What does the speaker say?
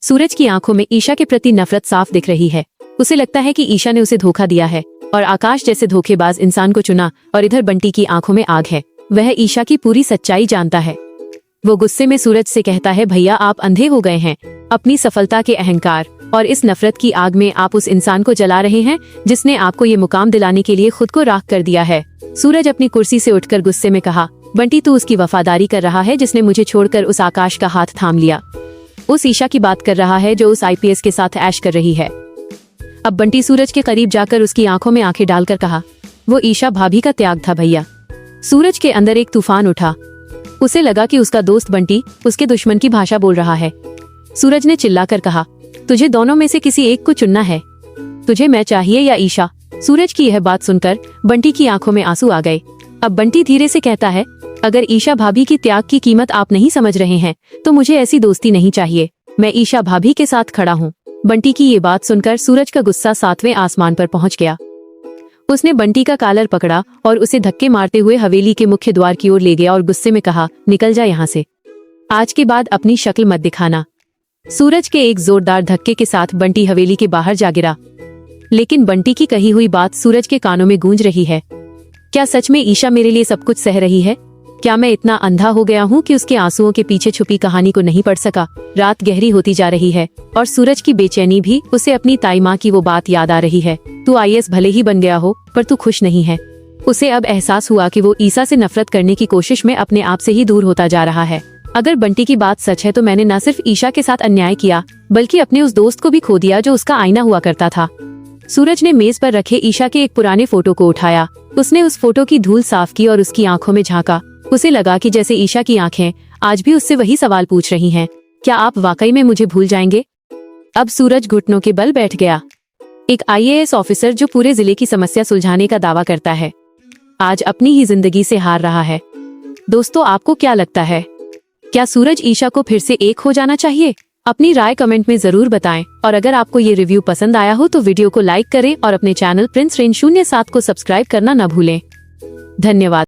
सूरज की आंखों में ईशा के प्रति नफरत साफ दिख रही है। उसे लगता है कि ईशा ने उसे धोखा दिया है और आकाश जैसे धोखेबाज इंसान को चुना। और इधर बंटी की आंखों में आग है, वह ईशा की पूरी सच्चाई जानता है। वो गुस्से में सूरज से कहता है, भैया आप अंधे हो गए हैं अपनी सफलता के अहंकार और इस नफरत की आग में। आप उस इंसान को जला रहे हैं जिसने आपको ये मुकाम दिलाने के लिए खुद को राख कर दिया है। सूरज अपनी कुर्सी से उठकर गुस्से में कहा, बंटी तू उसकी वफादारी कर रहा है जिसने मुझे छोड़कर उस आकाश का हाथ थाम लिया। उस ईशा की बात कर रहा है जो उस आईपीएस के साथ ऐश कर रही है। अब बंटी सूरज के करीब जाकर उसकी आंखों में आंखें डालकर कहा, वो ईशा भाभी का त्याग था भैया। सूरज के अंदर एक तूफान उठा। उसे लगा कि उसका दोस्त बंटी उसके दुश्मन की भाषा बोल रहा है। सूरज ने चिल्लाकर कहा, तुझे दोनों में से किसी एक को चुनना है, तुझे मैं चाहिए या ईशा। सूरज की यह बात सुनकर बंटी की आंखों में आंसू आ गए। अब बंटी धीरे से कहता है, अगर ईशा भाभी की त्याग की कीमत आप नहीं समझ रहे हैं तो मुझे ऐसी दोस्ती नहीं चाहिए। मैं ईशा भाभी के साथ खड़ा हूँ। बंटी की ये बात सुनकर सूरज का गुस्सा 7वें आसमान पर पहुँच गया। उसने बंटी का कॉलर पकड़ा और उसे धक्के मारते हुए हवेली के मुख्य द्वार की ओर ले गया और गुस्से में कहा, निकल जा यहाँ से, आज के बाद अपनी शक्ल मत दिखाना। सूरज के एक जोरदार धक्के के साथ बंटी हवेली के बाहर जा गिरा। लेकिन बंटी की कही हुई बात सूरज के कानों में गूंज रही है। क्या सच में ईशा मेरे लिए सब कुछ सह रही है? क्या मैं इतना अंधा हो गया हूँ कि उसके आंसुओं के पीछे छुपी कहानी को नहीं पढ़ सका? रात गहरी होती जा रही है और सूरज की बेचैनी भी। उसे अपनी ताई माँ की वो बात याद आ रही है, तू आईएएस भले ही बन गया हो पर तू खुश नहीं है। उसे अब एहसास हुआ कि वो ईशा से नफरत करने की कोशिश में अपने आप से ही दूर होता जा रहा है। अगर बंटी की बात सच है तो मैंने न सिर्फ ईशा के साथ अन्याय किया बल्कि अपने उस दोस्त को भी खो दिया जो उसका आईना हुआ करता था। सूरज ने मेज पर रखे ईशा के एक पुराने फोटो को उठाया। उसने उस फोटो की धूल साफ की और उसकी आंखों में झांका। उसे लगा कि जैसे ईशा की आंखें आज भी उससे वही सवाल पूछ रही हैं, क्या आप वाकई में मुझे भूल जाएंगे? अब सूरज घुटनों के बल बैठ गया। एक आईएएस ऑफिसर जो पूरे जिले की समस्या सुलझाने का दावा करता है, आज अपनी ही जिंदगी से हार रहा है। दोस्तों, आपको क्या लगता है, क्या सूरज ईशा को फिर से एक हो जाना चाहिए? अपनी राय कमेंट में जरूर बताएं और अगर आपको ये रिव्यू पसंद आया हो तो वीडियो को लाइक करें और अपने चैनल प्रिंस रेंज 07 को सब्सक्राइब करना न भूलें। धन्यवाद।